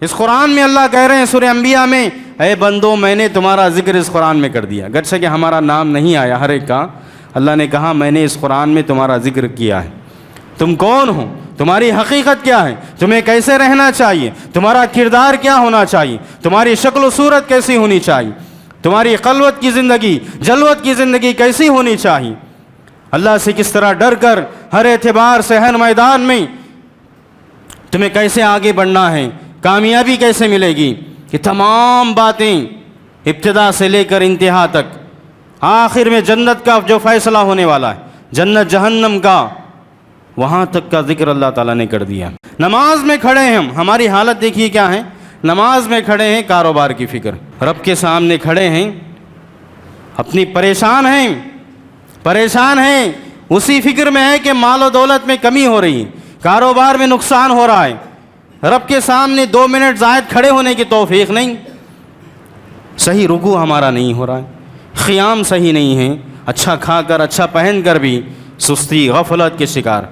اس قرآن میں اللہ کہہ رہے ہیں سورہ انبیاء میں، اے بندو میں نے تمہارا ذکر اس قرآن میں کر دیا، گرچہ کہ ہمارا نام نہیں آیا ہر ایک کا، اللہ نے کہا میں نے اس قرآن میں تمہارا ذکر کیا ہے۔ تم کون ہو، تمہاری حقیقت کیا ہے، تمہیں کیسے رہنا چاہیے، تمہارا کردار کیا ہونا چاہیے، تمہاری شکل و صورت کیسی ہونی چاہیے، تمہاری خلوت کی زندگی، جلوت کی زندگی کیسی ہونی چاہیے، اللہ سے کس طرح ڈر کر ہر اعتبار سے ہر میدان میں تمہیں کیسے آگے بڑھنا ہے، کامیابی کیسے ملے گی، یہ تمام باتیں ابتدا سے لے کر انتہا تک، آخر میں جنت کا جو فیصلہ ہونے والا ہے، جنت جہنم کا، وہاں تک کا ذکر اللہ تعالیٰ نے کر دیا۔ نماز میں کھڑے ہیں ہماری حالت دیکھیے کیا ہے، نماز میں کھڑے ہیں کاروبار کی فکر، رب کے سامنے کھڑے ہیں اپنی پریشان ہیں، اسی فکر میں ہے کہ مال و دولت میں کمی ہو رہی ہے، کاروبار میں نقصان ہو رہا ہے، رب کے سامنے 2 منٹ زائد کھڑے ہونے کی توفیق نہیں، صحیح رکوع ہمارا نہیں ہو رہا ہے، قیام صحیح نہیں ہے، اچھا کھا کر اچھا پہن کر بھی سستی غفلت کے شکار،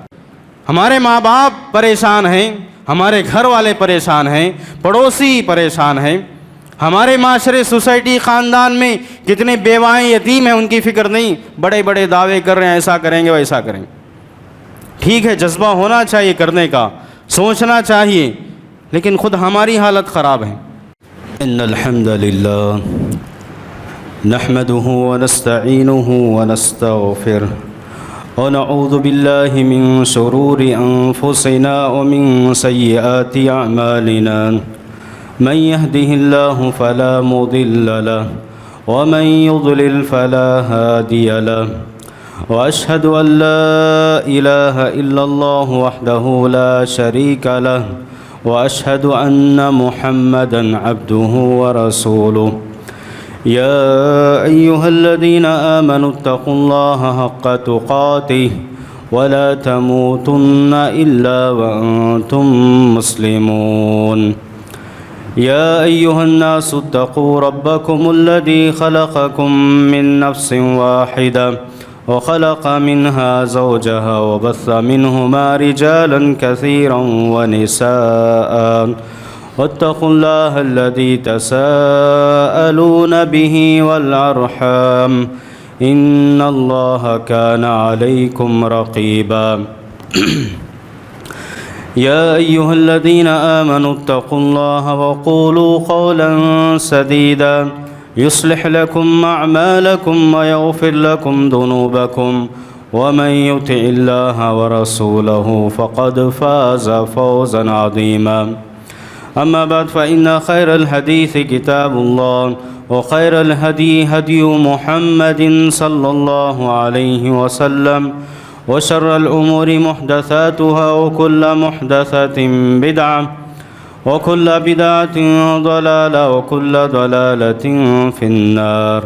ہمارے ماں باپ پریشان ہیں، ہمارے گھر والے پریشان ہیں، پڑوسی پریشان ہیں، ہمارے معاشرے سوسائٹی خاندان میں کتنے بیوائیں یتیم ہیں ان کی فکر نہیں، بڑے بڑے دعوے کر رہے ہیں ایسا کریں گے ویسا کریں گے، ٹھیک ہے جذبہ ہونا چاہیے کرنے کا، سوچنا چاہیے، لیکن خود ہماری حالت خراب ہے۔ ان الحمد للہ نحمده ونستعینه ونستغفره ونعوذ باللہ من شرور انفسنا ومن سیئات اعمالنا من يهده الله فلا مضل له ومن يضلل فلا هادي له وأشهد أن لا إله إلا الله وحده لا شريك له وأشهد أن محمدًا عبده ورسوله يا أيها الذين آمنوا اتقوا الله حق تقاته ولا تموتن إلا وأنتم مسلمون يا أيها الناس اتقوا ربكم الذي خلقكم من نفس واحدة وخلق منها زوجها وبث منهما رجالا كثيرا ونساء واتقوا الله الذي تساءلون به والأرحام إن الله كان عليكم رقيبا يا أيها الذين آمنوا اتقوا الله وقولوا قولا سديدا يصلح لكم أعمالكم ويغفر لكم ذنوبكم ومن يطع الله ورسوله فقد فاز فوزا عظيما أما بعد فإن خير الحديث كتاب الله وخير الهدي هدي محمد صلى الله عليه وسلم وشر الأمور محدثاتها وكل محدثة بدعة وكل بدعة ضلالة وكل ضلالة في النار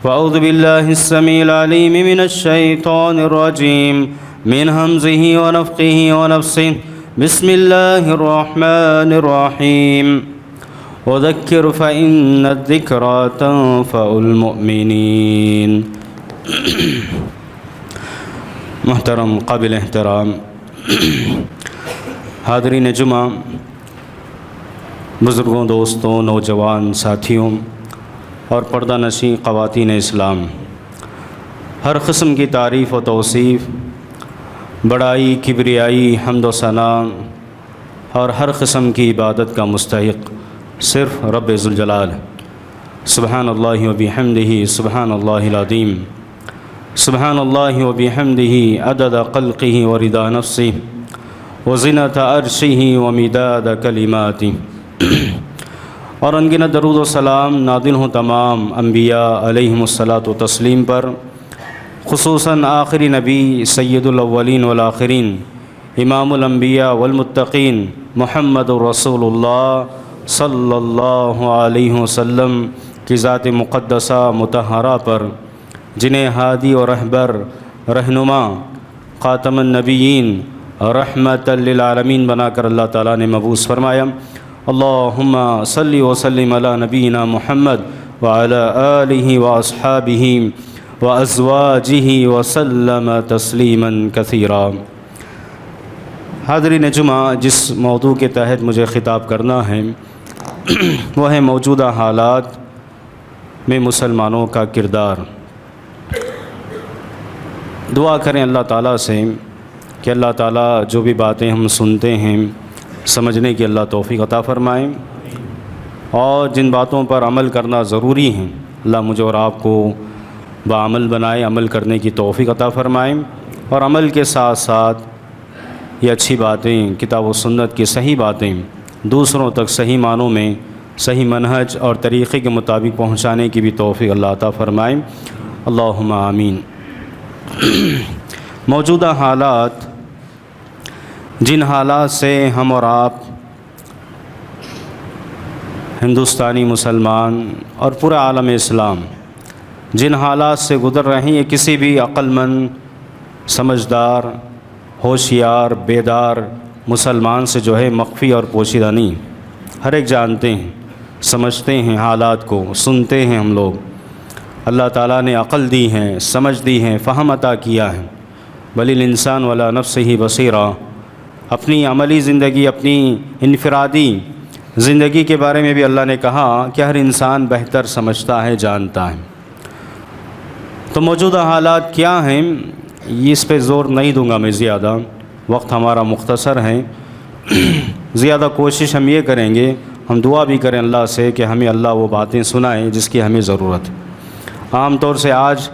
فأعوذ بالله السميع العليم من الشيطان الرجيم من همزه ونفخه ونفسه بسم الله الرحمن الرحيم وذكر فإن الذكرى تنفع المؤمنين محترم قابل احترام حاضرین جمعہ، بزرگوں، دوستوں، نوجوان ساتھیوں اور پردہ نشین خواتین اسلام، ہر قسم کی تعریف و توصیف، بڑائی، کبریائی، حمد و ثناء اور ہر قسم کی عبادت کا مستحق صرف رب ذوالجلال سبحان اللہ و بحمدہ سبحان اللہ العظیم سبحان اللہ و بحمدہ عدد خلقہ و رضا نفسہ و زنۃ عرشہ و مداد کلماتہ۔ اور انگنت درود و سلام نازل ہوں تمام انبیاء علیہم الصلاۃ و تسلیم پر، خصوصاً آخری نبی سید الاولین والآخرین امام الانبیاء والمتقین محمد الرسول اللہ صلی اللہ علیہ وسلم کی ذات مقدسہ مطہرہ پر، جنہیں ہادی و رہبر، رہنما، خاتم النبیین، رحمت للعالمین بنا کر اللہ تعالیٰ نے مبعوث فرمایا۔ اللہم صلی وسلم علی نبینا محمد وعلی آلہ واصحابہ وازواجہ وسلم تسلیما کثیرا۔ حاضرین جمعہ، جس موضوع کے تحت مجھے خطاب کرنا ہے وہ ہے موجودہ حالات میں مسلمانوں کا کردار۔ دعا کریں اللہ تعالیٰ سے کہ اللہ تعالیٰ جو بھی باتیں ہم سنتے ہیں سمجھنے کی اللہ توفیق عطا فرمائیں، اور جن باتوں پر عمل کرنا ضروری ہیں اللہ مجھے اور آپ کو بعمل بنائے، عمل کرنے کی توفیق عطا فرمائیں، اور عمل کے ساتھ ساتھ یہ اچھی باتیں، کتاب و سنت کی صحیح باتیں دوسروں تک صحیح معنوں میں صحیح منہج اور طریقے کے مطابق پہنچانے کی بھی توفیق اللہ عطا فرمائیں، اللہم آمین۔ موجودہ حالات، جن حالات سے ہم اور آپ ہندوستانی مسلمان اور پورا عالم اسلام جن حالات سے گزر رہے ہیں، یہ کسی بھی عقل مند، سمجھدار، ہوشیار، بیدار مسلمان سے جو ہے مخفی اور پوشیدہ نہیں۔ ہر ایک جانتے ہیں، سمجھتے ہیں، حالات کو سنتے ہیں ہم لوگ۔ اللہ تعالیٰ نے عقل دی ہے، سمجھ دی ہے، فہم عطا کیا ہے۔ بل الانسان ولا نفسہ بصیرہ، اپنی عملی زندگی، اپنی انفرادی زندگی کے بارے میں بھی اللہ نے کہا کہ ہر انسان بہتر سمجھتا ہے، جانتا ہے۔ تو موجودہ حالات کیا ہیں، اس پہ زور نہیں دوں گا میں زیادہ، وقت ہمارا مختصر ہے۔ زیادہ کوشش ہم یہ کریں گے، ہم دعا بھی کریں اللہ سے کہ ہمیں اللہ وہ باتیں سنائیں جس کی ہمیں ضرورت ہے۔ عام طور سے آج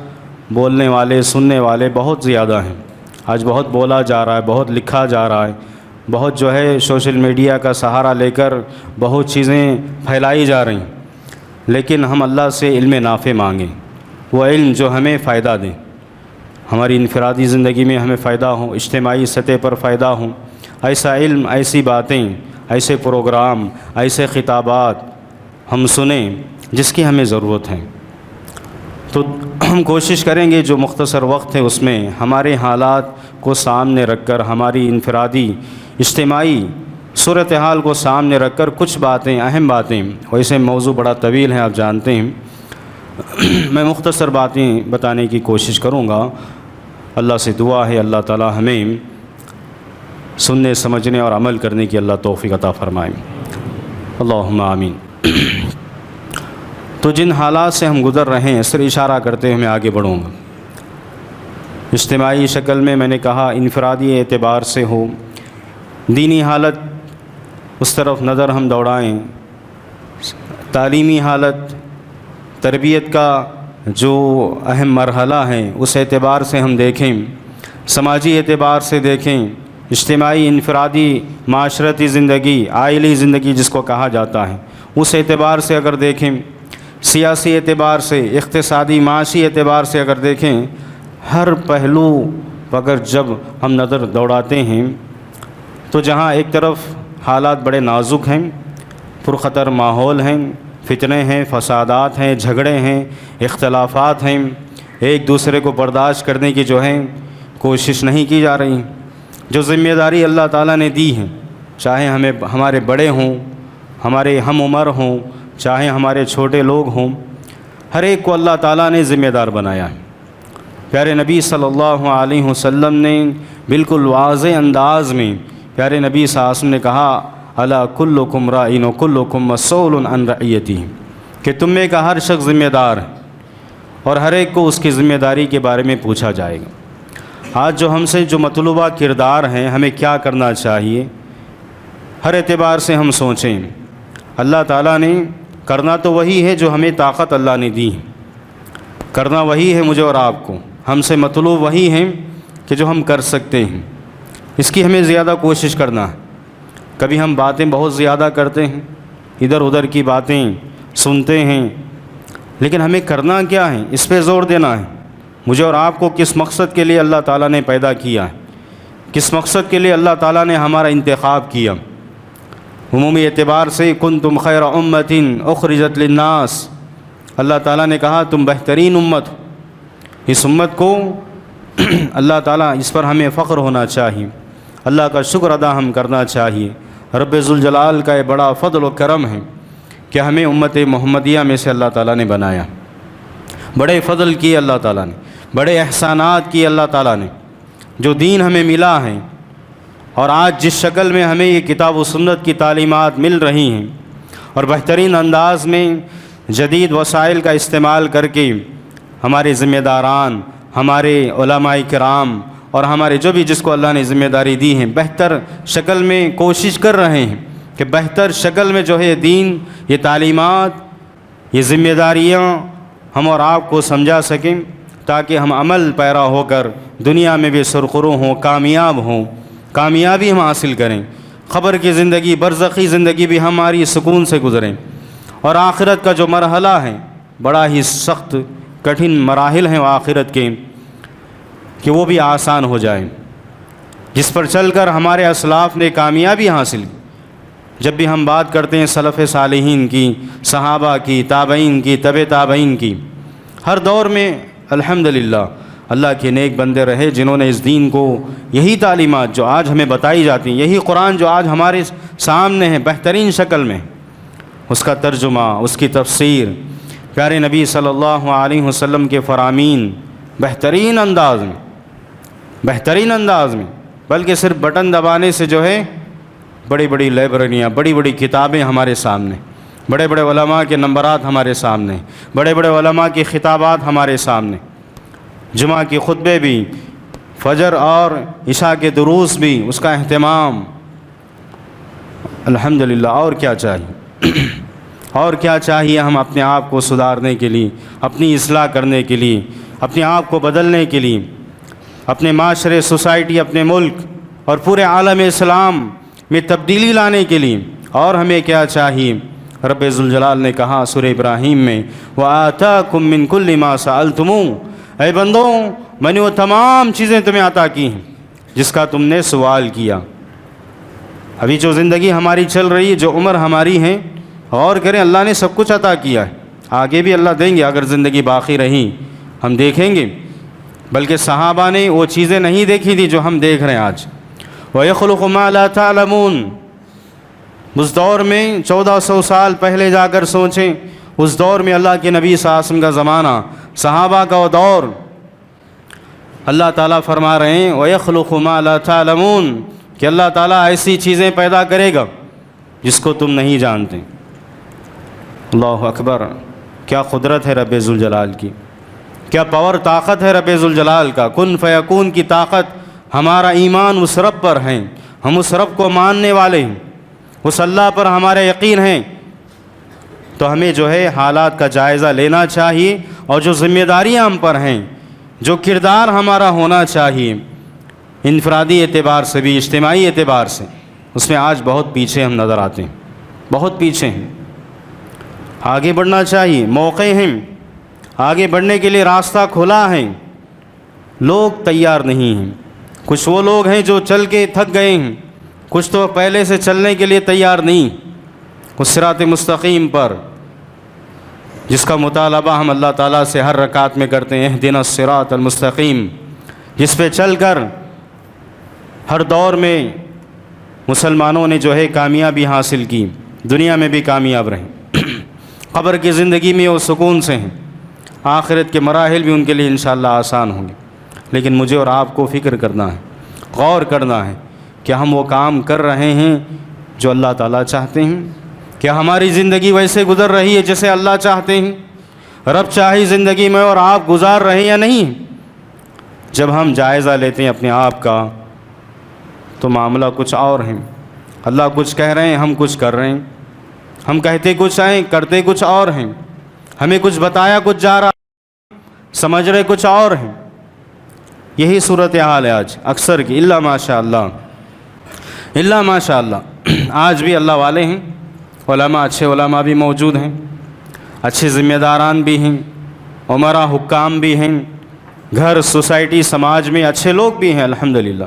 بولنے والے، سننے والے بہت زیادہ ہیں۔ آج بہت بولا جا رہا ہے، بہت لکھا جا رہا ہے، بہت جو ہے سوشل میڈیا کا سہارا لے کر بہت چیزیں پھیلائی جا رہی ہیں، لیکن ہم اللہ سے علم نافع مانگیں، وہ علم جو ہمیں فائدہ دیں، ہماری انفرادی زندگی میں ہمیں فائدہ ہو، اجتماعی سطح پر فائدہ ہو۔ ایسا علم، ایسی باتیں، ایسے پروگرام، ایسے خطابات ہم سنیں جس کی ہمیں ضرورت ہے۔ تو ہم کوشش کریں گے جو مختصر وقت ہے اس میں ہمارے حالات کو سامنے رکھ کر، ہماری انفرادی اجتماعی صورتحال کو سامنے رکھ کر کچھ باتیں، اہم باتیں، ویسے موضوع بڑا طویل ہے آپ جانتے ہیں، میں مختصر باتیں بتانے کی کوشش کروں گا۔ اللہ سے دعا ہے اللہ تعالی ہمیں سننے، سمجھنے اور عمل کرنے کی اللہ توفیق عطا فرمائے، اللہم آمین۔ تو جن حالات سے ہم گزر رہے ہیں، صرف اشارہ کرتے ہوئے میں آگے بڑھوں گا۔ اجتماعی شکل میں نے کہا، انفرادی اعتبار سے ہو، دینی حالت اس طرف نظر ہم دوڑائیں، تعلیمی حالت، تربیت کا جو اہم مرحلہ ہے اس اعتبار سے ہم دیکھیں، سماجی اعتبار سے دیکھیں، اجتماعی، انفرادی، معاشرتی زندگی، عائلی زندگی جس کو کہا جاتا ہے، اس اعتبار سے اگر دیکھیں، سیاسی اعتبار سے، اقتصادی، معاشی اعتبار سے اگر دیکھیں، ہر پہلو پر جب ہم نظر دوڑاتے ہیں تو جہاں ایک طرف حالات بڑے نازک ہیں، پرخطر ماحول ہیں، فتنے ہیں، فسادات ہیں، جھگڑے ہیں، اختلافات ہیں، ایک دوسرے کو برداشت کرنے کی جو ہے کوشش نہیں کی جا رہی، جو ذمہ داری اللہ تعالیٰ نے دی ہے، چاہے ہمارے بڑے ہوں، ہمارے ہم عمر ہوں، چاہے ہمارے چھوٹے لوگ ہوں، ہر ایک کو اللہ تعالیٰ نے ذمہ دار بنایا ہے۔ پیارے نبی صلی اللہ علیہ وسلم نے بالکل واضح انداز میں پیارے نبی صلی اللہ علیہ وسلم نے کہا، الا کلکم راعٍ وکلکم مسئول عن رعیتہ، کہ تم میں کا ہر شخص ذمہ دار ہے اور ہر ایک کو اس کی ذمہ داری کے بارے میں پوچھا جائے گا۔ آج جو ہم سے جو مطلوبہ کردار ہیں، ہمیں کیا کرنا چاہیے، ہر اعتبار سے ہم سوچیں۔ اللہ تعالیٰ نے کرنا تو وہی ہے جو ہمیں طاقت اللہ نے دی ہے، کرنا وہی ہے مجھے اور آپ کو، ہم سے مطلوب وہی ہیں کہ جو ہم کر سکتے ہیں، اس کی ہمیں زیادہ کوشش کرنا ہے۔ کبھی ہم باتیں بہت زیادہ کرتے ہیں، ادھر ادھر کی باتیں سنتے ہیں، لیکن ہمیں کرنا کیا ہے، اس پہ زور دینا ہے۔ مجھے اور آپ کو کس مقصد کے لیے اللہ تعالیٰ نے پیدا کیا ہے، کس مقصد کے لیے اللہ تعالیٰ نے ہمارا انتخاب کیا۔ عمومی اعتبار سے کنتم خیر امۃ اخرجت للناس، اللہ تعالیٰ نے کہا تم بہترین امت ہو۔ اس امت کو اللہ تعالیٰ، اس پر ہمیں فخر ہونا چاہیے، اللہ کا شکر ادا ہم کرنا چاہیے۔ رب ذوالجلال کا یہ بڑا فضل و کرم ہے کہ ہمیں امت محمدیہ میں سے اللہ تعالیٰ نے بنایا۔ بڑے فضل کیے اللہ تعالیٰ نے، بڑے احسانات کیے اللہ تعالیٰ نے، جو دین ہمیں ملا ہے اور آج جس شکل میں ہمیں یہ کتاب و سنت کی تعلیمات مل رہی ہیں اور بہترین انداز میں جدید وسائل کا استعمال کر کے ہمارے ذمہ داران، ہمارے علماء کرام اور ہمارے جو بھی جس کو اللہ نے ذمہ داری دی ہیں، بہتر شکل میں کوشش کر رہے ہیں کہ بہتر شکل میں جو ہے دین، یہ تعلیمات، یہ ذمہ داریاں ہم اور آپ کو سمجھا سکیں، تاکہ ہم عمل پیرا ہو کر دنیا میں بھی سرخرو ہوں، کامیاب ہوں، کامیابی ہم حاصل کریں، قبر کی زندگی، برزخی زندگی بھی ہماری سکون سے گزریں، اور آخرت کا جو مرحلہ ہے، بڑا ہی سخت کٹھن مراحل ہیں آخرت کے، کہ وہ بھی آسان ہو جائیں، جس پر چل کر ہمارے اسلاف نے کامیابی حاصل کی۔ جب بھی ہم بات کرتے ہیں سلف صالحین کی، صحابہ کی، تابعین کی، تبع تابعین کی، ہر دور میں الحمدللہ اللہ کے نیک بندے رہے جنہوں نے اس دین کو، یہی تعلیمات جو آج ہمیں بتائی جاتی ہیں، یہی قرآن جو آج ہمارے سامنے ہے بہترین شکل میں، اس کا ترجمہ، اس کی تفسیر، پیارے نبی صلی اللہ علیہ وسلم کے فرامین بہترین انداز میں، بلکہ صرف بٹن دبانے سے جو ہے بڑی بڑی لائبریریاں، بڑی بڑی کتابیں ہمارے سامنے، بڑے بڑے علماء کے نمبرات ہمارے سامنے، بڑے بڑے علماء کی خطابات ہمارے سامنے، جمعہ کی خطبے بھی، فجر اور عشاء کے دروس بھی، اس کا اہتمام، الحمدللہ۔ اور کیا چاہیے؟ اور کیا چاہیے ہم اپنے آپ کو سدھارنے کے لیے، اپنی اصلاح کرنے کے لیے، اپنے آپ کو بدلنے کے لیے، اپنے معاشرے، سوسائٹی، اپنے ملک اور پورے عالم اسلام میں تبدیلی لانے کے لیے، اور ہمیں کیا چاہیے؟ رب ذوالجلال نے کہا سورہ ابراہیم میں، وَآتَاكُم مِّن كُلِّ مَا سَأَلْتُمُوهُ، اے بندو میں نے وہ تمام چیزیں تمہیں عطا کی ہیں جس کا تم نے سوال کیا۔ ابھی جو زندگی ہماری چل رہی ہے، جو عمر ہماری ہے، غور کریں، اللہ نے سب کچھ عطا کیا ہے، آگے بھی اللہ دیں گے، اگر زندگی باقی رہی ہم دیکھیں گے، بلکہ صحابہ نے وہ چیزیں نہیں دیکھی تھی جو ہم دیکھ رہے ہیں آج۔ وَيَخْلُقُ مَا لَا تَعْلَمُونَ، اس دور میں 1400 سال پہلے جا کر سوچیں، اس دور میں اللہ کے نبی صلی اللہ علیہ وسلم کا زمانہ، صحابہ کا وہ دور، اللہ تعالیٰ فرما رہے ہیں وَيَخْلُقُ مَا لَا تَعْلَمُونَ، کہ اللہ تعالیٰ ایسی چیزیں پیدا کرے گا جس کو تم نہیں جانتے۔ اللہ اکبر، کیا قدرت ہے رب ذوالجلال کی، کیا پاور، طاقت ہے رب ذوالجلال کا، کن فیکون کی طاقت۔ ہمارا ایمان اس رب پر ہے، ہم اس رب کو ماننے والے ہیں، اس اللہ پر ہمارا یقین ہے، تو ہمیں جو ہے حالات کا جائزہ لینا چاہیے، اور جو ذمہ داریاں ہم پر ہیں، جو کردار ہمارا ہونا چاہیے انفرادی اعتبار سے بھی، اجتماعی اعتبار سے، اس میں آج بہت پیچھے ہم نظر آتے ہیں، بہت پیچھے ہیں۔ آگے بڑھنا چاہیے، موقع ہیں، آگے بڑھنے کے لیے راستہ کھلا ہے، لوگ تیار نہیں ہیں۔ کچھ وہ لوگ ہیں جو چل کے تھک گئے ہیں، کچھ تو پہلے سے چلنے کے لیے تیار نہیں، اس صراط مستقیم پر جس کا مطالبہ ہم اللہ تعالیٰ سے ہر رکعت میں کرتے ہیں، اہدنا الصراط المستقیم، جس پہ چل کر ہر دور میں مسلمانوں نے جو ہے کامیابی حاصل کی، دنیا میں بھی کامیاب رہیں، قبر کی زندگی میں وہ سکون سے ہیں، آخرت کے مراحل بھی ان کے لیے انشاءاللہ آسان ہوں گے۔ لیکن مجھے اور آپ کو فکر کرنا ہے، غور کرنا ہے کہ ہم وہ کام کر رہے ہیں جو اللہ تعالیٰ چاہتے ہیں، کیا ہماری زندگی ویسے گزر رہی ہے جیسے اللہ چاہتے ہیں، رب چاہی زندگی میں اور آپ گزار رہے ہیں یا نہیں۔ جب ہم جائزہ لیتے ہیں اپنے آپ کا تو معاملہ کچھ اور ہیں، اللہ کچھ کہہ رہے ہیں، ہم کچھ کر رہے ہیں، ہم کہتے کچھ ہیں، کرتے کچھ اور ہیں، ہمیں کچھ بتایا کچھ جا رہا، سمجھ رہے کچھ اور ہیں۔ یہی صورتحال ہے آج اکثر کی، اللہ ماشاء اللہ آج بھی اللہ والے ہیں، علماء، اچھے علماء بھی موجود ہیں، اچھے ذمہ داران بھی ہیں، عمرا، حکام بھی ہیں، گھر، سوسائٹی، سماج میں اچھے لوگ بھی ہیں الحمدللہ۔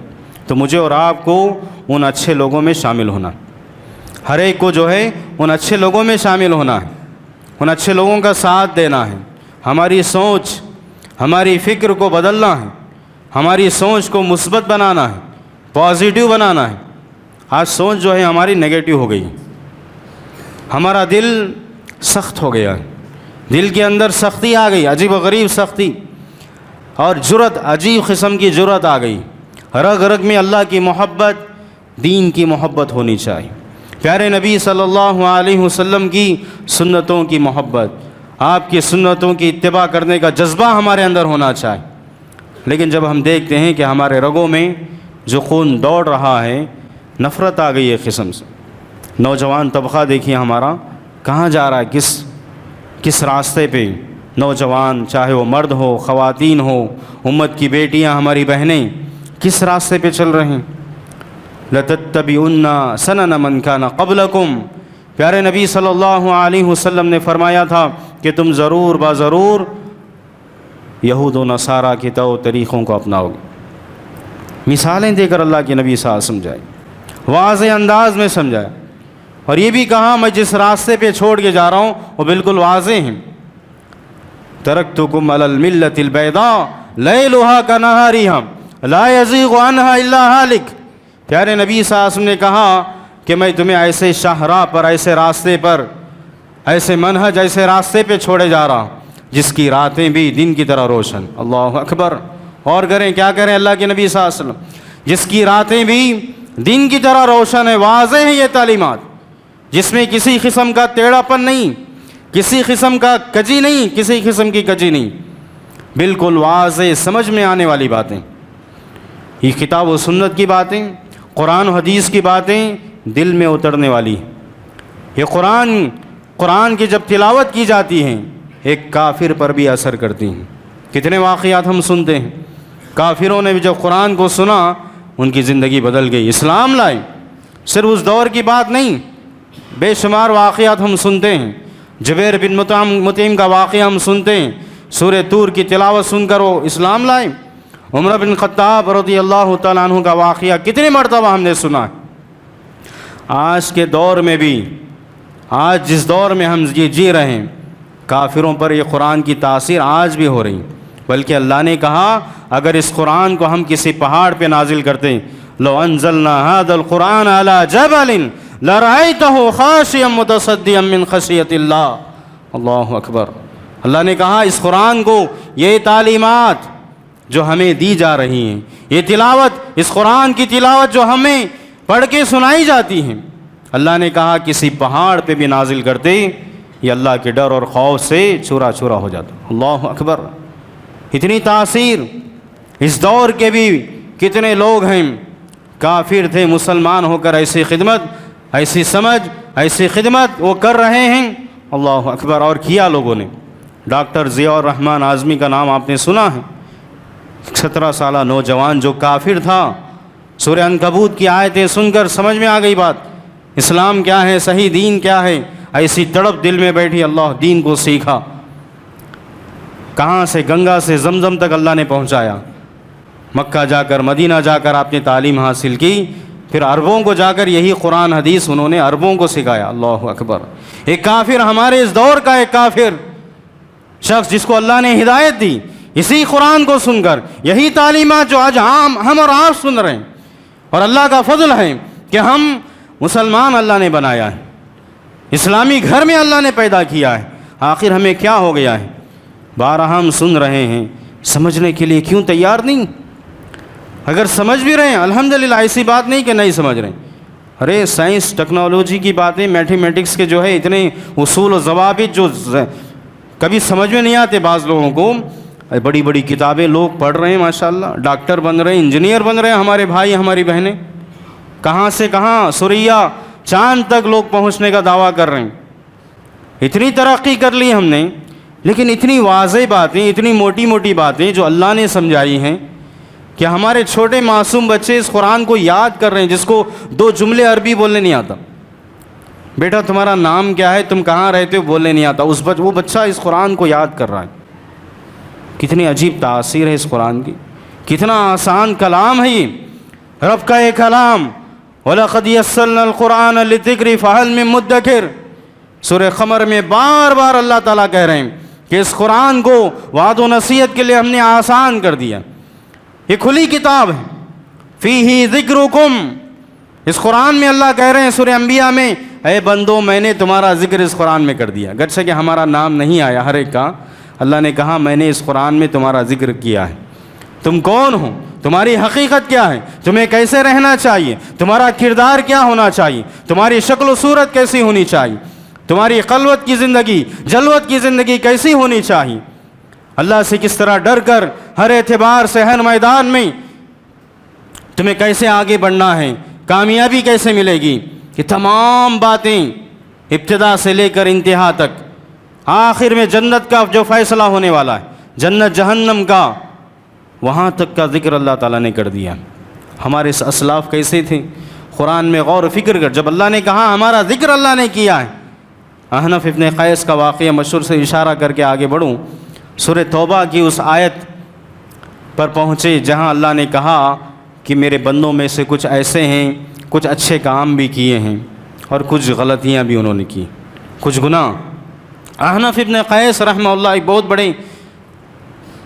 تو مجھے اور آپ کو ان اچھے لوگوں میں شامل ہونا، ہر ایک کو جو ہے ان اچھے لوگوں میں شامل ہونا ہے، ان اچھے لوگوں کا ساتھ دینا ہے، ہماری سوچ، ہماری فکر کو بدلنا ہے، ہماری سوچ کو مثبت بنانا ہے، پازیٹیو بنانا ہے۔ آج سوچ جو ہے ہماری نگیٹو ہو گئی، ہمارا دل سخت ہو گیا ہے، دل کے اندر سختی آ گئی، عجیب و غریب سختی، اور جرأت، عجیب قسم کی جرأت آ گئی، رگ رگ میں اللہ کی محبت، دین کی محبت ہونی چاہیے، پیارے نبی صلی اللہ علیہ وسلم کی سنتوں کی محبت، آپ کی سنتوں کی اتباع کرنے کا جذبہ ہمارے اندر ہونا چاہیے۔ لیکن جب ہم دیکھتے ہیں کہ ہمارے رگوں میں جو خون دوڑ رہا ہے، نفرت آ گئی ہے قسم سے، نوجوان طبقہ دیکھیے ہمارا کہاں جا رہا ہے، کس راستے پہ نوجوان، چاہے وہ مرد ہو، خواتین ہو، امت کی بیٹیاں، ہماری بہنیں، کس راستے پہ چل رہے ہیں؟ لَتَتَّبِعُنَّ سَنَنَ مَنْ كَانَ قَبْلَكُمْ، پیارے نبی صلی اللہ علیہ وسلم نے فرمایا تھا کہ تم ضرور ضرور یہود و نصارہ کے طریقوں کو اپناؤ گے۔ مثالیں دے کر اللہ کے نبی صلی اللہ علیہ وسلم سمجھائے، واضح انداز میں سمجھایا، اور یہ بھی کہا میں جس راستے پہ چھوڑ کے جا رہا ہوں وہ بالکل واضح ہیں۔ ترکتکم علی الملۃ البیضاء لیلها کنہارها لا یزیغ عنها الا ہالک، پیارے نبی صلی اللہ علیہ وسلم نے کہا کہ میں تمہیں ایسے شاہراہ پر، ایسے راستے پر، ایسے منہج، ایسے راستے پہ چھوڑے جا رہا ہوں جس کی راتیں بھی دن کی طرح روشن، اللہ اکبر، اور کریں کیا کریں اللہ کے نبی صلی اللہ علیہ وسلم، جس کی راتیں بھی دن کی طرح روشن ہے، واضح ہیں یہ تعلیمات، جس میں کسی قسم کا ٹیڑھا پن نہیں، کسی قسم کا کجی نہیں، کسی قسم کی کجی نہیں، بالکل واضح سمجھ میں آنے والی باتیں، یہ کتاب و سنت کی باتیں، قرآن و حدیث کی باتیں دل میں اترنے والی۔ یہ قرآن کی جب تلاوت کی جاتی ہیں ایک کافر پر بھی اثر کرتی ہیں۔ کتنے واقعات ہم سنتے ہیں، کافروں نے بھی جب قرآن کو سنا ان کی زندگی بدل گئی، اسلام لائے۔ صرف اس دور کی بات نہیں، بے شمار واقعات ہم سنتے ہیں، جبیر بن مطعم کا واقعہ ہم سنتے ہیں، سورہ طور کی تلاوت سن کر وہ اسلام لائے۔ عمر بن خطاب رضی اللہ تعالیٰ عنہ کا واقعہ کتنی مرتبہ ہم نے سنا ہے۔ آج کے دور میں بھی، آج جس دور میں ہم یہ جی رہے ہیں، کافروں پر یہ قرآن کی تاثیر آج بھی ہو رہی، بلکہ اللہ نے کہا اگر اس قرآن کو ہم کسی پہاڑ پہ نازل کرتے، لو انزلنا هذا القرآن على جبل لرأيته خاشعا متصدعا من خشیۃ اللہ، اللہ اکبر۔ اللہ نے کہا اس قرآن کو، یہ تعلیمات جو ہمیں دی جا رہی ہیں، یہ تلاوت، اس قرآن کی تلاوت جو ہمیں پڑھ کے سنائی جاتی ہیں، اللہ نے کہا کسی پہاڑ پہ بھی نازل کرتے یہ اللہ کے ڈر اور خوف سے چورا چورا ہو جاتا، اللہ اکبر۔ اتنی تاثیر، اس دور کے بھی کتنے لوگ ہیں کافر تھے، مسلمان ہو کر ایسی خدمت، ایسی سمجھ، ایسی خدمت وہ کر رہے ہیں، اللہ اکبر۔ اور کیا لوگوں نے، ڈاکٹر ضیاء الرحمن اعظمی کا نام آپ نے سنا ہے، 17 سالہ نوجوان جو کافر تھا، سورہ عنکبوت کی آیتیں سن کر سمجھ میں آ گئی بات، اسلام کیا ہے، صحیح دین کیا ہے، ایسی تڑپ دل میں بیٹھی، اللہ دین کو سیکھا، کہاں سے، گنگا سے زمزم تک اللہ نے پہنچایا، مکہ جا کر، مدینہ جا کر آپ نے تعلیم حاصل کی، پھر عربوں کو جا کر یہی قرآن حدیث انہوں نے عربوں کو سکھایا، اللہ اکبر۔ ایک کافر، ہمارے اس دور کا ایک کافر شخص جس کو اللہ نے ہدایت دی، اسی قرآن کو سن کر، یہی تعلیمات جو آج ہم اور آپ سن رہے ہیں، اور اللہ کا فضل ہے کہ ہم مسلمان اللہ نے بنایا ہے، اسلامی گھر میں اللہ نے پیدا کیا ہے، آخر ہمیں کیا ہو گیا ہے؟ بارہ ہم سن رہے ہیں، سمجھنے کے لیے کیوں تیار نہیں؟ اگر سمجھ بھی رہے ہیں الحمدللہ، ایسی بات نہیں کہ نہیں سمجھ رہے ہیں، ارے سائنس ٹیکنالوجی کی باتیں، میتھمیٹکس کے جو ہے اتنے اصول و ضوابط جو کبھی سمجھ میں نہیں آتے بعض لوگوں کو، بڑی بڑی کتابیں لوگ پڑھ رہے ہیں، ماشاءاللہ ڈاکٹر بن رہے ہیں، انجینئر بن رہے ہیں، ہمارے بھائی ہماری بہنیں، کہاں سے کہاں، سوریا، چاند تک لوگ پہنچنے کا دعویٰ کر رہے ہیں، اتنی ترقی کر لی ہم نے، لیکن اتنی واضح باتیں، اتنی موٹی موٹی باتیں جو اللہ نے سمجھائی ہیں کہ ہمارے چھوٹے معصوم بچے اس قرآن کو یاد کر رہے ہیں، جس کو 2 جملے عربی بولنے نہیں آتا، بیٹا تمہارا نام کیا ہے، تم کہاں رہتے ہو، بولنے نہیں آتا، وہ بچہ اس قرآن کو یاد کر رہا ہے۔ کتنی عجیب تاثیر ہے اس قرآن کی، کتنا آسان کلام ہے یہ، رب کا یہ کلام، وَلَقَدْ يَسَّرْنَا الْقُرْآنَ لِلذِّكْرِ فَهَلْ مِن مُدَّكِرٍ، سورہ قمر میں بار بار اللہ تعالیٰ کہہ رہے ہیں کہ اس قرآن کو وعد و نصیحت کے لیے ہم نے آسان کر دیا، یہ کھلی کتاب ہے، فِيهِ ذِكْرُكُمْ، اس قرآن میں اللہ کہہ رہے ہیں سورہ انبیاء میں، اے بندو میں نے تمہارا ذکر اس قرآن میں کر دیا، گرچہ کہ ہمارا نام نہیں آیا ہر ایک کا، اللہ نے کہا میں نے اس قرآن میں تمہارا ذکر کیا ہے، تم کون ہو، تمہاری حقیقت کیا ہے، تمہیں کیسے رہنا چاہیے، تمہارا کردار کیا ہونا چاہیے، تمہاری شکل و صورت کیسی ہونی چاہیے، تمہاری خلوت کی زندگی، جلوت کی زندگی کیسی ہونی چاہیے، اللہ سے کس طرح ڈر کر ہر اعتبار سے ہر میدان میں تمہیں کیسے آگے بڑھنا ہے، کامیابی کیسے ملے گی، یہ تمام باتیں ابتدا سے لے کر انتہا تک، آخر میں جنت کا جو فیصلہ ہونے والا ہے، جنت جہنم کا، وہاں تک کا ذکر اللہ تعالیٰ نے کر دیا۔ ہمارے اسلاف کیسے تھے، قرآن میں غور و فکر کر، جب اللہ نے کہا ہمارا ذکر اللہ نے کیا ہے۔ احنف ابن قیس کا واقعہ مشہور سے اشارہ کر کے آگے بڑھوں، سورہ توبہ کی اس آیت پر پہنچے جہاں اللہ نے کہا کہ میرے بندوں میں سے کچھ ایسے ہیں، کچھ اچھے کام بھی کیے ہیں اور کچھ غلطیاں بھی انہوں نے کی، کچھ گناہ۔ احنف ابن قیس رحمہ اللہ ایک بہت بڑے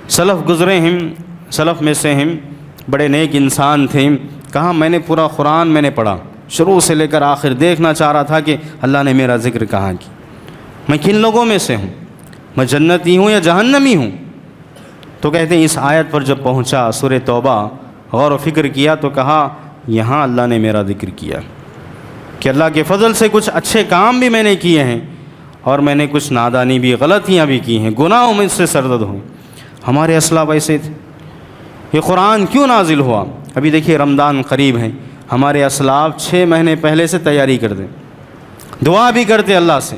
سلف گزرے ہیں، سلف میں سے ہیں، بڑے نیک انسان تھے۔ کہا میں نے پورا قرآن میں نے پڑھا، شروع سے لے کر آخر، دیکھنا چاہ رہا تھا کہ اللہ نے میرا ذکر کہاں کی، میں کن لوگوں میں سے ہوں، میں جنتی ہوں یا جہنمی ہوں۔ تو کہتے ہیں اس آیت پر جب پہنچا سورہ توبہ، غور و فکر کیا تو کہا یہاں اللہ نے میرا ذکر کیا کہ اللہ کے فضل سے کچھ اچھے کام بھی میں نے کیے ہیں اور میں نے کچھ نادانی بھی، غلطیاں بھی کی ہیں، گناہوں میں سے سرزد ہوں۔ ہمارے اسلاف ایسے تھے۔ یہ قرآن کیوں نازل ہوا؟ ابھی دیکھیے رمضان قریب ہے، ہمارے اسلاف 6 مہینے پہلے سے تیاری کر دیں، دعا بھی کرتے اللہ سے،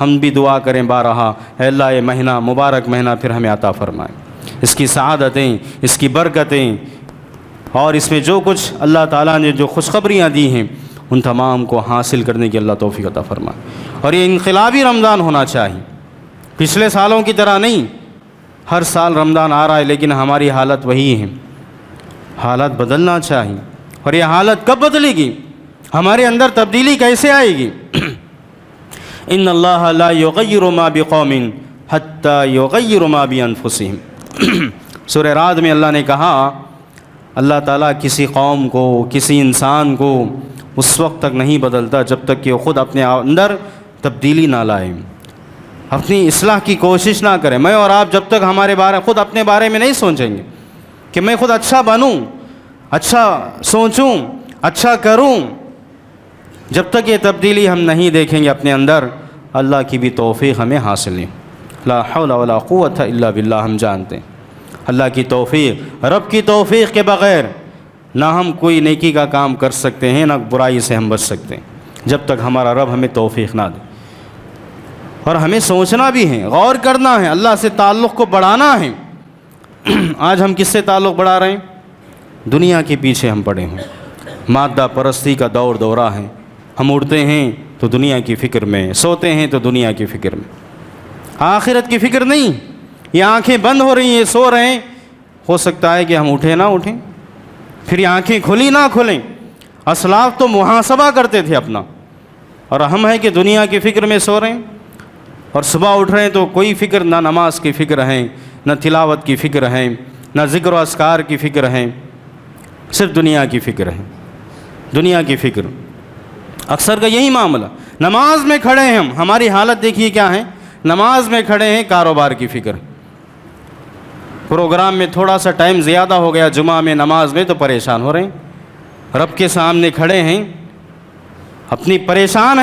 ہم بھی دعا کریں بارہا، اے اللہ یہ مہینہ مبارک مہینہ پھر ہمیں عطا فرمائے، اس کی سعادتیں، اس کی برکتیں اور اس میں جو کچھ اللہ تعالیٰ نے جو خوشخبریاں دی ہیں ان تمام کو حاصل کرنے کی اللہ توفیق عطا فرمائے۔ اور یہ انقلابی رمضان ہونا چاہیے، پچھلے سالوں کی طرح نہیں، ہر سال رمضان آ رہا ہے لیکن ہماری حالت وہی ہے، حالت بدلنا چاہیے۔ اور یہ حالت کب بدلے گی، ہمارے اندر تبدیلی کیسے آئے گی؟ ان اللہ لا یغیر ما بقوم حتی یغیر ما بانفسہم۔ سورہ رعد میں اللہ نے کہا اللہ تعالیٰ کسی قوم کو، کسی انسان کو اس وقت تک نہیں بدلتا جب تک کہ وہ خود اپنے اندر تبدیلی نہ لائے، اپنی اصلاح کی کوشش نہ کریں۔ میں اور آپ جب تک ہمارے بارے خود اپنے بارے میں نہیں سوچیں گے کہ میں خود اچھا بنوں، اچھا سوچوں، اچھا کروں، جب تک یہ تبدیلی ہم نہیں دیکھیں گے اپنے اندر، اللہ کی بھی توفیق ہمیں حاصل نہیں۔ لا حول ولا قوت الا باللہ، ہم جانتے ہیں اللہ کی توفیق، رب کی توفیق کے بغیر نہ ہم کوئی نیکی کا کام کر سکتے ہیں، نہ برائی سے ہم بچ سکتے ہیں جب تک ہمارا رب ہمیں توفیق نہ دے۔ اور ہمیں سوچنا بھی ہے، غور کرنا ہے، اللہ سے تعلق کو بڑھانا ہے۔ آج ہم کس سے تعلق بڑھا رہے ہیں؟ دنیا کے پیچھے ہم پڑے ہیں، مادہ پرستی کا دور دورہ ہے، ہم اٹھتے ہیں تو دنیا کی فکر میں، سوتے ہیں تو دنیا کی فکر میں، آخرت کی فکر نہیں۔ یہ آنکھیں بند ہو رہی ہیں، سو رہے ہیں، ہو سکتا ہے کہ ہم اٹھیں نہ اٹھیں، پھر یہ آنکھیں کھلی نہ کھلیں۔ اسلاف تو محاسبہ کرتے تھے اپنا، اور ہم ہیں کہ دنیا کی فکر میں سو رہے ہیں، اور صبح اٹھ رہے ہیں تو کوئی فکر، نہ نماز کی فکر ہے، نہ تلاوت کی فکر ہے، نہ ذکر و اذکار کی فکر ہے، صرف دنیا کی فکر ہے، دنیا کی فکر۔ اکثر کا یہی معاملہ، نماز میں کھڑے ہیں ہماری حالت دیکھیے کیا ہے، نماز میں کھڑے ہیں، کاروبار کی فکر، پروگرام میں تھوڑا سا ٹائم زیادہ ہو گیا جمعہ میں، نماز میں، تو پریشان ہو رہے ہیں، رب کے سامنے کھڑے ہیں، اپنی پریشان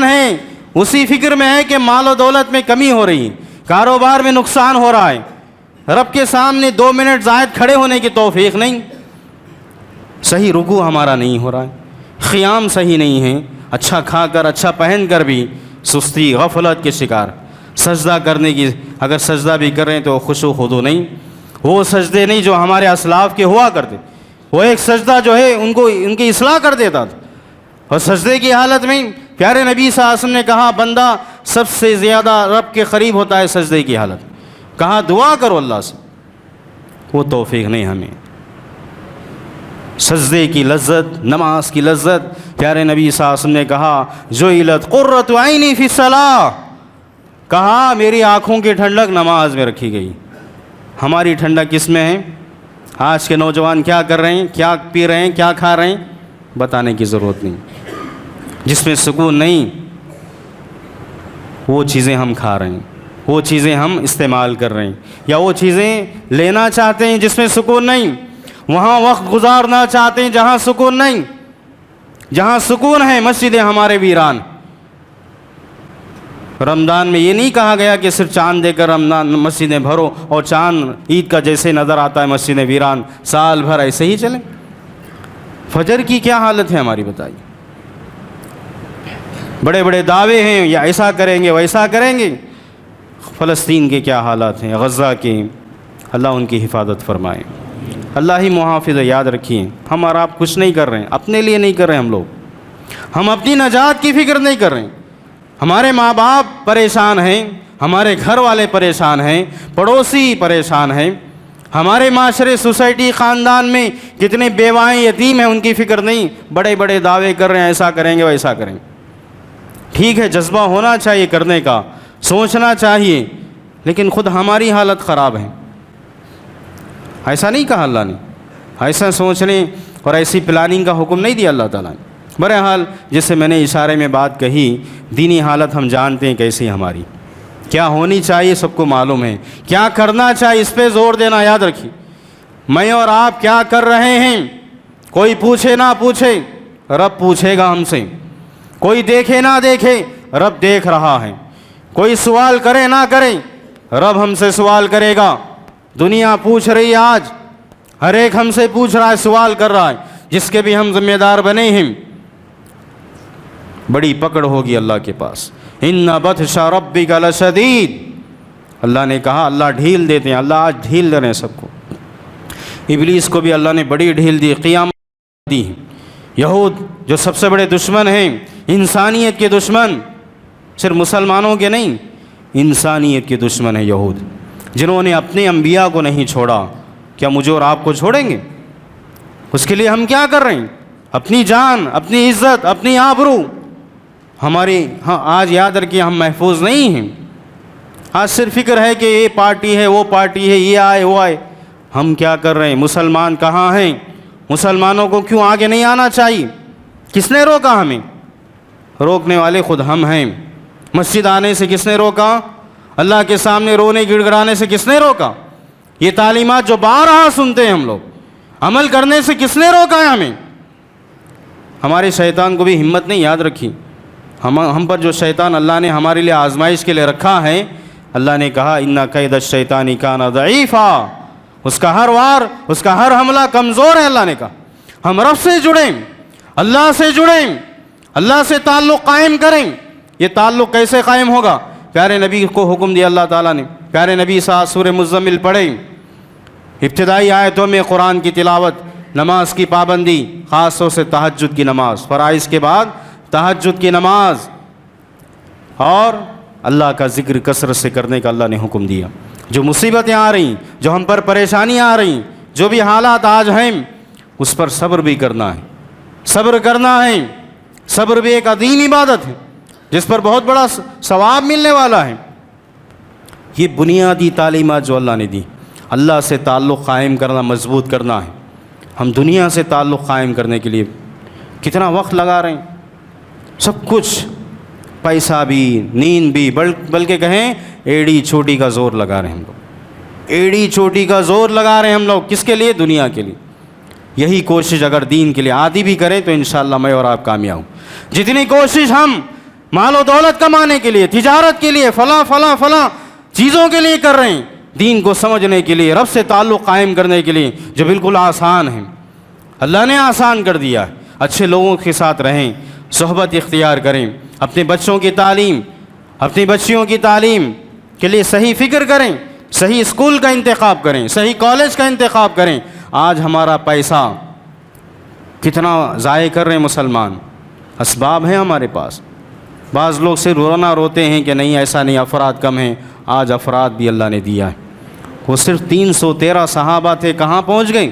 ہیں، اسی فکر میں ہے کہ مال و دولت میں کمی ہو رہی ہے، کاروبار میں نقصان ہو رہا ہے، رب کے سامنے 2 منٹ زائد کھڑے ہونے کی توفیق نہیں، صحیح رکوع ہمارا نہیں ہو رہا ہے، قیام صحیح نہیں ہے، اچھا کھا کر اچھا پہن کر بھی سستی غفلت کے شکار، سجدہ کرنے کی، اگر سجدہ بھی کر رہے ہیں تو خشوع خضوع نہیں، وہ سجدے نہیں جو ہمارے اسلاف کے ہوا کرتے، وہ ایک سجدہ جو ہے ان کی اصلاح کر دیتا تھا۔ اور سجدے کی حالت میں پیارے نبی صلی اللہ علیہ وسلم نے کہا بندہ سب سے زیادہ رب کے قریب ہوتا ہے سجدے کی حالت، کہا دعا کرو اللہ سے، وہ توفیق نہیں ہمیں۔ سجدے کی لذت، نماز کی لذت، پیارے نبی صلی اللہ علیہ وسلم نے کہا جعلت قرۃ عینی فی الصلاۃ، کہا میری آنکھوں کی ٹھنڈک نماز میں رکھی گئی۔ ہماری ٹھنڈک کس میں ہے؟ آج کے نوجوان کیا کر رہے ہیں، کیا پی رہے ہیں، کیا کھا رہے ہیں، بتانے کی ضرورت نہیں۔ جس میں سکون نہیں وہ چیزیں ہم کھا رہے ہیں، وہ چیزیں ہم استعمال کر رہے ہیں، یا وہ چیزیں لینا چاہتے ہیں جس میں سکون نہیں، وہاں وقت گزارنا چاہتے ہیں جہاں سکون نہیں۔ جہاں سکون ہے مسجدیں ہمارے ویران۔ رمضان میں یہ نہیں کہا گیا کہ صرف چاند دے کر رمضان مسجدیں بھرو اور چاند عید کا جیسے نظر آتا ہے مسجدیں ویران، سال بھر ایسے ہی چلیں۔ فجر کی کیا حالت ہے ہماری بتائیے؟ بڑے بڑے دعوے ہیں، یا ایسا کریں گے ویسا کریں گے۔ فلسطین کے کیا حالات ہیں، غزہ کے، اللہ ان کی حفاظت فرمائے، اللہ ہی محافظ ہے۔ یاد رکھیے ہم اور آپ کچھ نہیں کر رہے ہیں، اپنے لیے نہیں کر رہے ہم لوگ، ہم اپنی نجات کی فکر نہیں کر رہے ہیں۔ ہمارے ماں باپ پریشان ہیں، ہمارے گھر والے پریشان ہیں، پڑوسی پریشان ہیں، ہمارے معاشرے سوسائٹی خاندان میں کتنے بیوائیں یتیم ہیں ان کی فکر نہیں، بڑے بڑے دعوے کر رہے ہیں ایسا کریں گے ویسا کریں گے۔ ٹھیک ہے، جذبہ ہونا چاہیے کرنے کا، سوچنا چاہیے، لیکن خود ہماری حالت خراب ہے۔ ایسا نہیں کہا اللہ نے، ایسا سوچنے اور ایسی پلاننگ کا حکم نہیں دیا اللہ تعالیٰ نے۔ بہرحال جیسے میں نے اشارے میں بات کہی، دینی حالت ہم جانتے ہیں کیسی ہماری، کیا ہونی چاہیے سب کو معلوم ہے، کیا کرنا چاہیے اس پہ زور دینا۔ یاد رکھیے میں اور آپ کیا کر رہے ہیں، کوئی پوچھے نہ پوچھے رب پوچھے گا ہم سے، کوئی دیکھے نہ دیکھے رب دیکھ رہا ہے، کوئی سوال کرے نہ کرے رب ہم سے سوال کرے گا۔ دنیا پوچھ رہی ہے، آج ہر ایک ہم سے پوچھ رہا ہے، سوال کر رہا ہے، جس کے بھی ہم ذمہ دار بنے ہیں۔ بڑی پکڑ ہوگی اللہ کے پاس۔ ان بطش ربک لشدید، اللہ نے کہا اللہ ڈھیل دیتے ہیں، اللہ آج ڈھیل دے رہے ہیں سب کو۔ ابلیس کو بھی اللہ نے بڑی ڈھیل دی، قیامت دی۔ یہود جو سب سے بڑے دشمن ہیں، انسانیت کے دشمن، صرف مسلمانوں کے نہیں، انسانیت کے دشمن ہیں یہود، جنہوں نے اپنے انبیاء کو نہیں چھوڑا، کیا مجھے اور آپ کو چھوڑیں گے؟ اس کے لیے ہم کیا کر رہے ہیں؟ اپنی جان، اپنی عزت، اپنی آبرو ہماری، ہاں آج یاد رکھیے ہم محفوظ نہیں ہیں۔ آج صرف فکر ہے کہ یہ پارٹی ہے وہ پارٹی ہے، یہ آئے وہ آئے۔ ہم کیا کر رہے ہیں؟ مسلمان کہاں ہیں؟ مسلمانوں کو کیوں آگے نہیں آنا چاہیے؟ کس نے روکا ہمیں؟ روکنے والے خود ہم ہیں۔ مسجد آنے سے کس نے روکا؟ اللہ کے سامنے رونے گڑ گڑانے سے کس نے روکا؟ یہ تعلیمات جو بارہا سنتے ہیں ہم لوگ، عمل کرنے سے کس نے روکا ہے ہمیں؟ ہمارے شیطان کو بھی ہمت نہیں، یاد رکھی ہم پر جو شیطان اللہ نے ہمارے لیے آزمائش کے لیے رکھا ہے، اللہ نے کہا ان کید الشیطان کان ضعیفا، اس کا ہر وار، اس کا ہر حملہ کمزور ہے۔ اللہ نے کہا ہم رب سے جڑیں، اللہ سے جڑیں، اللہ سے تعلق قائم کریں۔ یہ تعلق کیسے قائم ہوگا؟ پیارے نبی کو حکم دیا اللہ تعالیٰ نے، پیارے نبی ساتھ سورہ مزمل پڑھیں، ابتدائی آیتوں میں قرآن کی تلاوت، نماز کی پابندی، خاص طور سے تہجد کی نماز، فرائض کے بعد تہجد کی نماز، اور اللہ کا ذکر کثرت سے کرنے کا اللہ نے حکم دیا۔ جو مصیبتیں آ رہی، جو ہم پر پریشانیاں آ رہی، جو بھی حالات آج ہیں، اس پر صبر بھی کرنا ہے، صبر کرنا ہے۔ صبر بھی ایک عظیم عبادت ہے جس پر بہت بڑا ثواب ملنے والا ہے۔ یہ بنیادی تعلیمات جو اللہ نے دی، اللہ سے تعلق قائم کرنا، مضبوط کرنا ہے۔ ہم دنیا سے تعلق قائم کرنے کے لیے کتنا وقت لگا رہے ہیں، سب کچھ، پیسہ بھی، نیند بھی، بلکہ کہیں ایڑی چوٹی کا زور لگا رہے ہیں ہم لوگ، ایڑی چوٹی کا زور لگا رہے ہیں ہم لوگ، کس کے لیے؟ دنیا کے لیے۔ یہی کوشش اگر دین کے لیے آدھی بھی کریں تو انشاءاللہ میں اور آپ کامیاب ہوں۔ جتنی کوشش ہم مال و دولت کمانے کے لیے، تجارت کے لیے، فلاں چیزوں کے لیے کر رہے ہیں، دین کو سمجھنے کے لیے، رب سے تعلق قائم کرنے کے لیے، جو بالکل آسان ہے، اللہ نے آسان کر دیا ہے۔ اچھے لوگوں کے ساتھ رہیں، صحبت اختیار کریں، اپنے بچوں کی تعلیم، اپنی بچیوں کی تعلیم کے لیے صحیح فکر کریں، صحیح اسکول کا انتخاب کریں، صحیح کالج کا انتخاب کریں۔ آج ہمارا پیسہ کتنا ضائع کر رہے ہیں مسلمان، اسباب ہیں ہمارے پاس۔ بعض لوگ سے رونا روتے ہیں کہ نہیں ایسا نہیں، افراد کم ہیں، آج افراد بھی اللہ نے دیا ہے۔ وہ صرف 313 صحابہ تھے، کہاں پہنچ گئے؟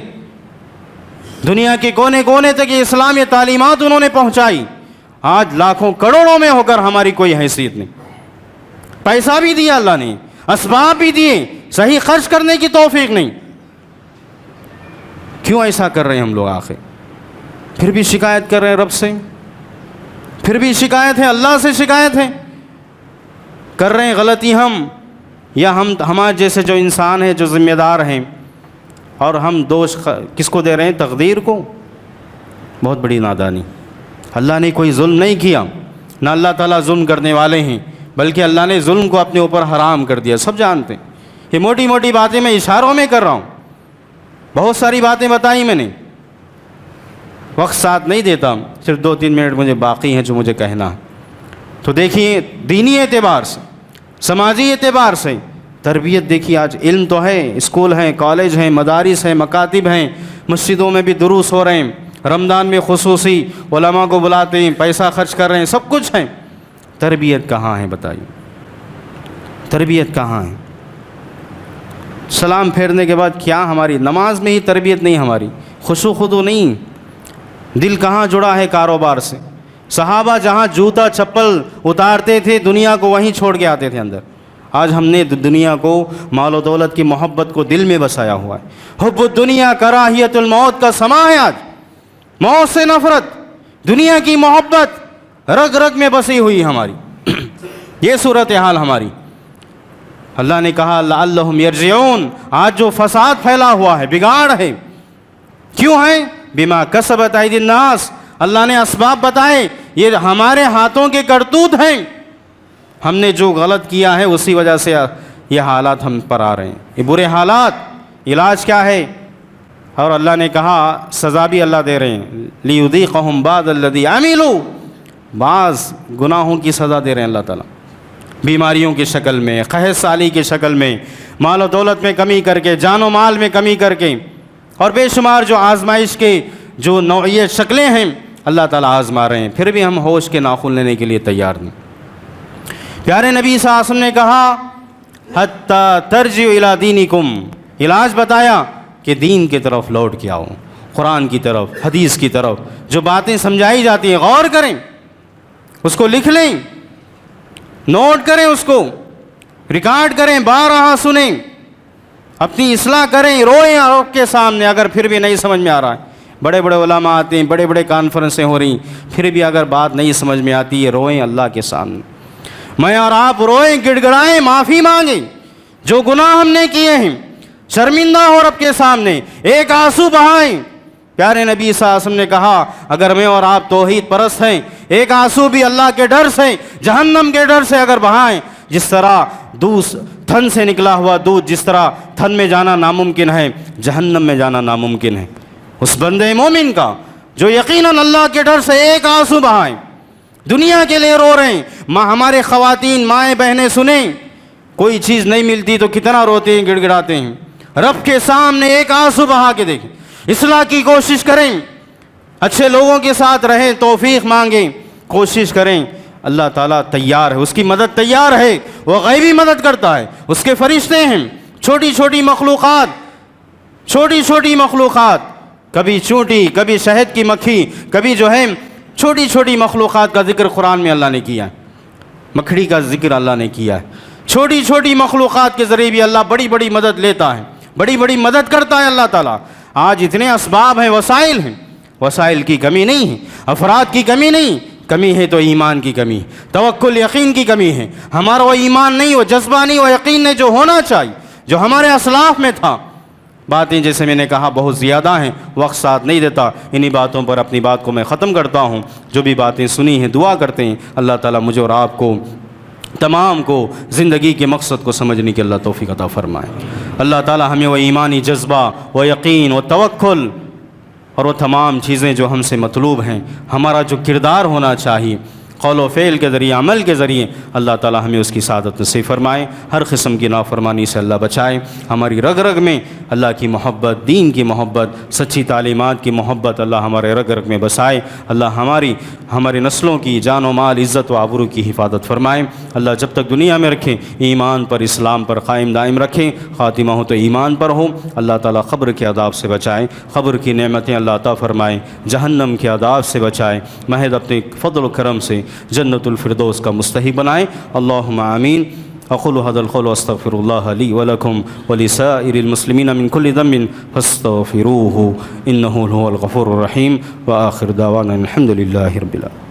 دنیا کے کونے کونے تک یہ اسلام، یہ تعلیمات انہوں نے پہنچائی۔ آج لاکھوں کروڑوں میں ہو کر ہماری کوئی حیثیت نہیں۔ پیسہ بھی دیا اللہ نے، اسباب بھی دیے، صحیح خرچ کرنے کی توفیق نہیں۔ کیوں ایسا کر رہے ہیں ہم لوگ آخر؟ پھر بھی شکایت کر رہے ہیں رب سے، پھر بھی شکایت ہے، اللہ سے شکایت ہے، کر رہے ہیں غلطی ہم، یا ہمارے جیسے جو انسان ہیں جو ذمہ دار ہیں، اور ہم دوش کس کو دے رہے ہیں؟ تقدیر کو۔ بہت بڑی نادانی۔ اللہ نے کوئی ظلم نہیں کیا، نہ اللہ تعالیٰ ظلم کرنے والے ہیں، بلکہ اللہ نے ظلم کو اپنے اوپر حرام کر دیا، سب جانتے ہیں۔ یہ موٹی موٹی باتیں میں اشاروں میں کر رہا ہوں، بہت ساری باتیں بتائی میں نے، وقت ساتھ نہیں دیتا، صرف 2-3 منٹ مجھے باقی ہیں جو مجھے کہنا ہے۔ تو دیکھیے دینی اعتبار سے، سماجی اعتبار سے تربیت دیکھیے، آج علم تو ہے، اسکول ہیں، کالج ہیں، مدارس ہیں، مکاتب ہیں، مسجدوں میں بھی دروس ہو رہے ہیں، رمضان میں خصوصی علماء کو بلاتے ہیں، پیسہ خرچ کر رہے ہیں، سب کچھ ہیں۔ تربیت کہاں ہے بتائیے؟ تربیت کہاں ہے؟ سلام پھیرنے کے بعد کیا ہماری نماز میں ہی تربیت نہیں؟ ہماری خشوع خضوع نہیں، دل کہاں جڑا ہے کاروبار سے؟ صحابہ جہاں جوتا چپل اتارتے تھے دنیا کو وہیں چھوڑ کے آتے تھے اندر۔ آج ہم نے دنیا کو، مال و دولت کی محبت کو دل میں بسایا ہوا ہے۔ حب الدنیا کراہیت الموت کا سما ہے آج، موت سے نفرت، دنیا کی محبت رگ رگ میں بسی ہوئی ہماری۔ یہ صورتحال ہماری۔ اللہ نے کہا لعلہم یرجعون، آج جو فساد پھیلا ہوا ہے، بگاڑ ہے، کیوں ہے؟ بما کسبت ایدی الناس، اللہ نے اسباب بتائے، یہ ہمارے ہاتھوں کے کرتوت ہیں، ہم نے جو غلط کیا ہے اسی وجہ سے یہ حالات ہم پر آ رہے ہیں، یہ برے حالات۔ علاج کیا ہے؟ اور اللہ نے کہا سزا بھی اللہ دے رہے ہیں، لیذیقہم بعض الذی عملوا، بعض گناہوں کی سزا دے رہے ہیں اللہ تعالیٰ، بیماریوں کی شکل میں، قحط سالی کی شکل میں، مال و دولت میں کمی کر کے، جان و مال میں کمی کر کے، اور بے شمار جو آزمائش کے جو نوعیت شکلیں ہیں اللہ تعالیٰ آزما رہے ہیں، پھر بھی ہم ہوش کے ناخن لینے کے لیے تیار نہیں۔ پیارے نبی صلی اللہ علیہ وسلم نے کہا حتیٰ ترجعوا الی دینکم، علاج بتایا کہ دین کی طرف لوٹ کے آؤ، قرآن کی طرف، حدیث کی طرف، جو باتیں سمجھائی جاتی ہیں غور کریں، اس کو لکھ لیں، نوٹ کریں، اس کو ریکارڈ کریں، بارہا سنیں، اپنی اصلاح کریں، روئیں آپ کے سامنے اگر پھر بھی نہیں سمجھ میں آ رہا ہے۔ بڑے بڑے علماء آتے ہیں، بڑے بڑے کانفرنسیں ہو رہی، پھر بھی اگر بات نہیں سمجھ میں آتی ہے، روئیں اللہ کے سامنے، میں اور آپ روئیں، گڑ گڑائیں، معافی مانگیں، جو گناہ ہم نے کیے ہیں، شرمندہ ہو رب کے سامنے، ایک آنسو بہائیں۔ پیارے نبی صلی اللہ علیہ وسلم نے کہا اگر میں اور آپ توحید پرست ہیں، ایک آنسو بھی اللہ کے ڈر سے، جہنم کے ڈر سے اگر بہائیں، جس طرح دودھ تھن سے نکلا ہوا دودھ، جس طرح تھن میں جانا ناممکن ہے، جہنم میں جانا ناممکن ہے، اس بندے مومن کا جو یقیناً اللہ کے ڈر سے ایک آنسو بہائیں، دنیا کے لیے رو رہے ہیں۔ ہمارے خواتین، مائیں، بہنیں سنیں، کوئی چیز نہیں ملتی تو کتنا روتے ہیں، گڑ گڑاتے ہیں، رب کے سامنے ایک آنسو بہا کے دیکھیں، اصلاح کی کوشش کریں، اچھے لوگوں کے ساتھ رہیں، توفیق مانگیں، کوشش کریں، اللہ تعالیٰ تیار ہے، اس کی مدد تیار ہے، وہ غیبی مدد کرتا ہے، اس کے فرشتے ہیں، چھوٹی چھوٹی مخلوقات، کبھی چونٹی، کبھی شہد کی مکھی، کبھی جو ہے چھوٹی چھوٹی مخلوقات کا ذکر قرآن میں اللہ نے کیا ہے، مکھڑی کا ذکر اللہ نے کیا ہے، چھوٹی چھوٹی مخلوقات کے ذریعے بھی اللہ بڑی بڑی مدد لیتا ہے، بڑی بڑی مدد کرتا ہے اللہ تعالیٰ۔ آج اتنے اسباب ہیں، وسائل کی کمی نہیں ہے، افراد کی کمی نہیں، کمی ہے تو ایمان کی کمی، توکل یقین کی کمی ہے، ہمارا وہ ایمان نہیں، وہ جذبہ نہیں، وہ یقین نہیں جو ہونا چاہیے، جو ہمارے اسلاف میں تھا۔ باتیں جیسے میں نے کہا بہت زیادہ ہیں، وقت ساتھ نہیں دیتا، انہی باتوں پر اپنی بات کو میں ختم کرتا ہوں۔ جو بھی باتیں سنی ہیں دعا کرتے ہیں اللہ تعالیٰ مجھے اور آپ کو تمام کو زندگی کے مقصد کو سمجھنے کی اللہ توفیق عطا فرمائے۔ اللہ تعالیٰ ہمیں وہ ایمانی جذبہ، وہ یقین، وہ توکل اور وہ تمام چیزیں جو ہم سے مطلوب ہیں، ہمارا جو کردار ہونا چاہیے قول و فعل کے ذریعے، عمل کے ذریعے، اللہ تعالیٰ ہمیں اس کی سعادت نصیب فرمائے، ہر قسم کی نافرمانی سے اللہ بچائے، ہماری رگ رگ میں اللہ کی محبت، دین کی محبت، سچی تعلیمات کی محبت اللہ ہمارے رگ رگ میں بسائے، اللہ ہمارے نسلوں کی جان و مال، عزت و آبرو کی حفاظت فرمائے، اللہ جب تک دنیا میں رکھیں ایمان پر، اسلام پر قائم دائم رکھیں، خاتمہ ہو تو ایمان پر ہو، اللہ تعالیٰ قبر کے عذاب سے بچائے، قبر کی نعمتیں اللہ عطا فرمائے، جہنم کے عذاب سے بچائے، محض اپنے فضل و کرم سے جنت الفردوس کا مستحق بنائے۔ اللہم آمین۔ اقول هذا القول واستغفر الله لي ولكم ولسائر المسلمين من كل ذنب فاستغفروه انه هو الغفور الرحيم، وآخر دعوانا الحمد لله رب العالمين۔